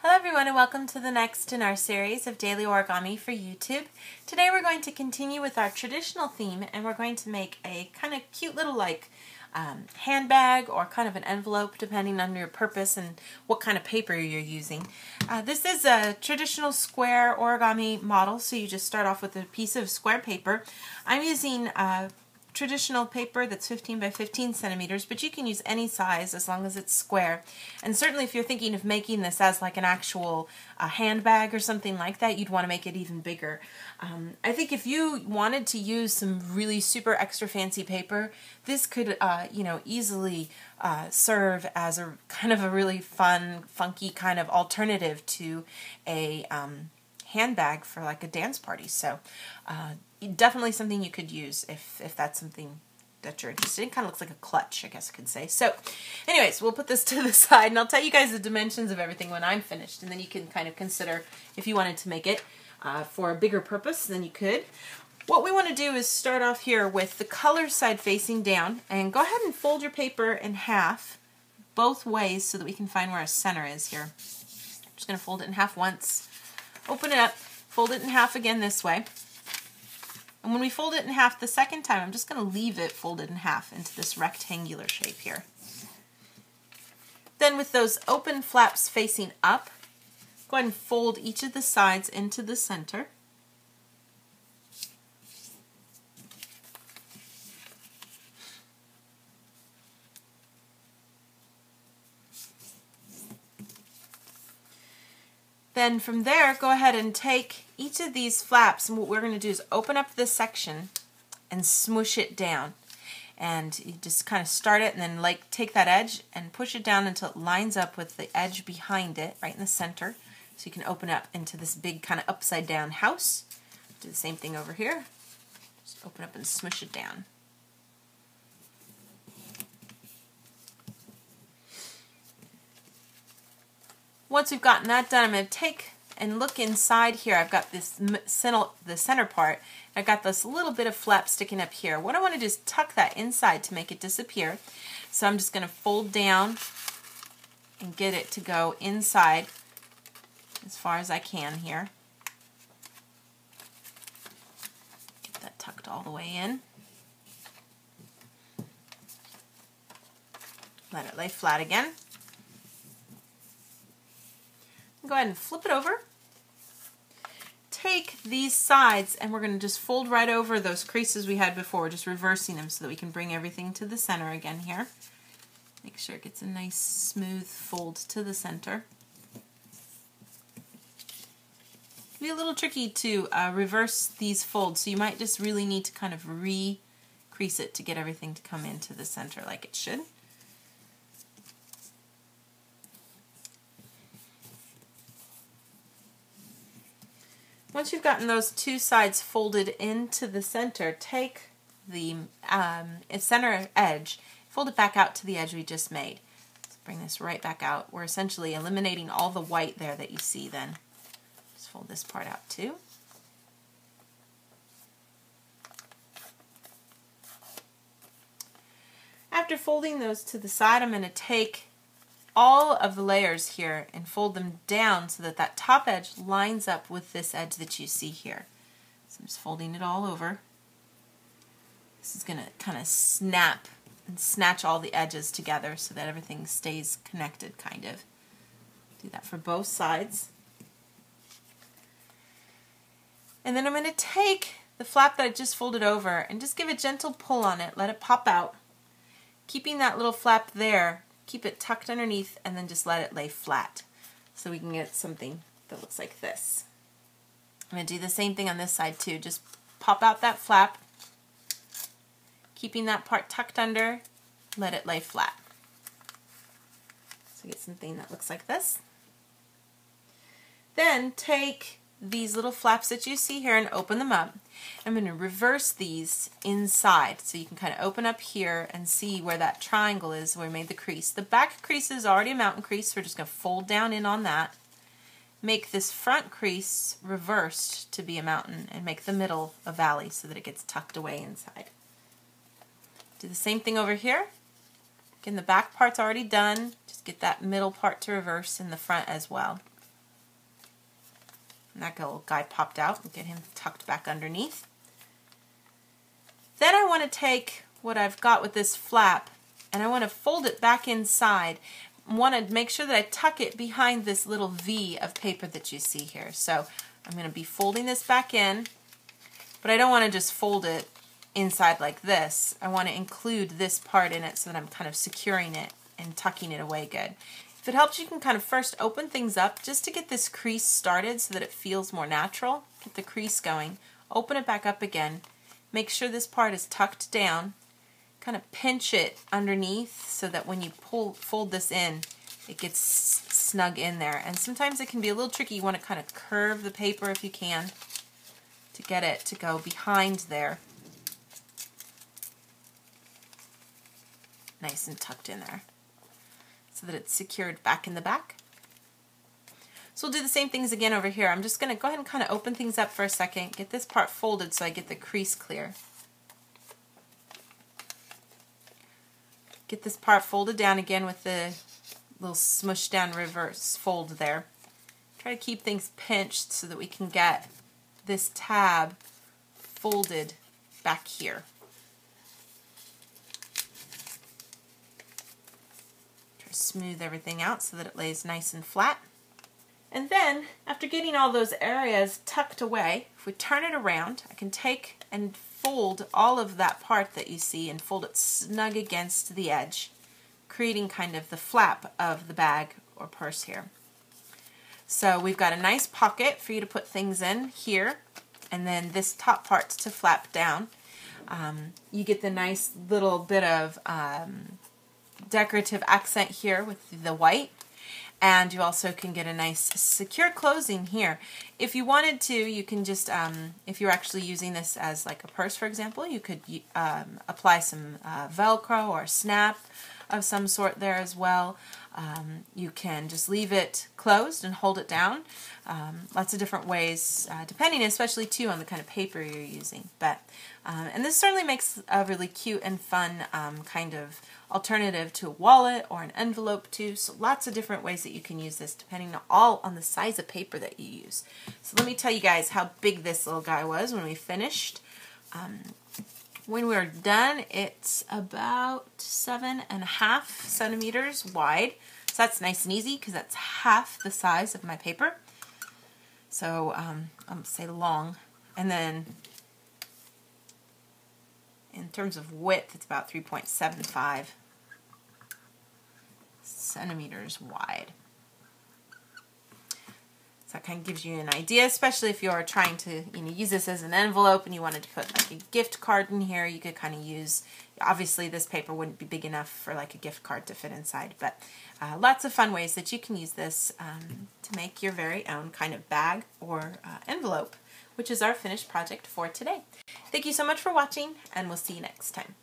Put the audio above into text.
Hello everyone and welcome to the next in our series of daily origami for YouTube. Today we're going to continue with our traditional theme and we're going to make a kind of cute little handbag or kind of an envelope depending on your purpose and what kind of paper you're using. This is a traditional square origami model, so you just start off with a piece of square paper. I'm using traditional paper that's 15 by 15 centimeters, but you can use any size as long as it's square. And certainly if you're thinking of making this as like an actual handbag or something like that, you'd want to make it even bigger. I think if you wanted to use some really super extra fancy paper, this could easily serve as a kind of a really fun, funky kind of alternative to a handbag for like a dance party. So definitely something you could use if that's something that you're interested in. Kind of looks like a clutch, I guess I could say. So anyways, we'll put this to the side and I'll tell you guys the dimensions of everything when I'm finished, and then you can kind of consider if you wanted to make it for a bigger purpose, then you could. What we want to do is start off here with the color side facing down, and go ahead and fold your paper in half both ways so that we can find where our center is here. I'm just going to fold it in half once, open it up, fold it in half again this way. And when we fold it in half the second time, I'm just going to leave it folded in half into this rectangular shape here. Then with those open flaps facing up, go ahead and fold each of the sides into the center. Then from there, go ahead and take each of these flaps, and what we're going to do is open up this section and smoosh it down. And you just kind of start it and then take that edge and push it down until it lines up with the edge behind it, right in the center. So you can open up into this big kind of upside down house. Do the same thing over here. Just open up and smoosh it down. Once we've gotten that done, I'm going to take and look inside here. I've got this the center part. I've got this little bit of flap sticking up here. What I want to do is tuck that inside to make it disappear. So I'm just going to fold down and get it to go inside as far as I can here. Get that tucked all the way in. Let it lay flat again. Go ahead and flip it over. Take these sides and we're going to just fold right over those creases we had before, just reversing them so that we can bring everything to the center again here. Make sure it gets a nice smooth fold to the center. It'll be a little tricky to reverse these folds, so you might just really need to kind of re-crease it to get everything to come into the center like it should. Once you've gotten those two sides folded into the center, take the center edge, fold it back out to the edge we just made. Let's bring this right back out. We're essentially eliminating all the white there that you see then. Just fold this part out too. After folding those to the side, I'm going to take all of the layers here and fold them down so that that top edge lines up with this edge that you see here. So I'm just folding it all over. This is going to kind of snap and snatch all the edges together so that everything stays connected, kind of. Do that for both sides. And then I'm going to take the flap that I just folded over and just give a gentle pull on it, let it pop out. Keeping that little flap there, keep it tucked underneath, and then just let it lay flat so we can get something that looks like this. I'm going to do the same thing on this side too. Just pop out that flap, keeping that part tucked under, let it lay flat. So get something that looks like this. Then take these little flaps that you see here and open them up. I'm going to reverse these inside so you can kind of open up here and see where that triangle is where we made the crease. The back crease is already a mountain crease, so we're just going to fold down in on that. Make this front crease reversed to be a mountain and make the middle a valley so that it gets tucked away inside. Do the same thing over here. Again, the back part's already done. Just get that middle part to reverse in the front as well. And that little guy popped out. We'll get him tucked back underneath. Then I want to take what I've got with this flap and I want to fold it back inside. I want to make sure that I tuck it behind this little V of paper that you see here. So I'm going to be folding this back in, but I don't want to just fold it inside like this. I want to include this part in it so that I'm kind of securing it and tucking it away good. If it helps, you can kind of first open things up just to get this crease started so that it feels more natural. Get the crease going, open it back up again, make sure this part is tucked down, kind of pinch it underneath so that when you fold this in, it gets snug in there. And sometimes it can be a little tricky. You want to kind of curve the paper if you can to get it to go behind there. Nice and tucked in there so that it's secured back in the back. So we'll do the same things again over here. I'm just going to go ahead and kind of open things up for a second, get this part folded so I get the crease clear. Get this part folded down again with the little smush down reverse fold there. Try to keep things pinched so that we can get this tab folded back here. Try to smooth everything out so that it lays nice and flat. And then, after getting all those areas tucked away, if we turn it around, I can take and fold all of that part that you see and fold it snug against the edge, creating kind of the flap of the bag or purse here. So we've got a nice pocket for you to put things in here, and then this top part to flap down. You get the nice little bit of decorative accent here with the white. And you also can get a nice secure closing here. If you wanted to, you can just, if you're actually using this as like a purse, for example, you could apply some Velcro or snap of some sort there as well. You can just leave it closed and hold it down. Lots of different ways, depending especially too on the kind of paper you're using. But and this certainly makes a really cute and fun kind of alternative to a wallet or an envelope too. So lots of different ways that you can use this depending on the size of paper that you use. So let me tell you guys how big this little guy was when we finished. When we're done, it's about 7.5 centimeters wide. So that's nice and easy because that's half the size of my paper. So I'm going to say long. And then in terms of width, it's about 3.75 centimeters wide. So that kind of gives you an idea, especially if you're trying to use this as an envelope and you wanted to put like a gift card in here. You could kind of use, obviously this paper wouldn't be big enough for like a gift card to fit inside, but lots of fun ways that you can use this to make your very own kind of bag or envelope, which is our finished project for today. Thank you so much for watching, and we'll see you next time.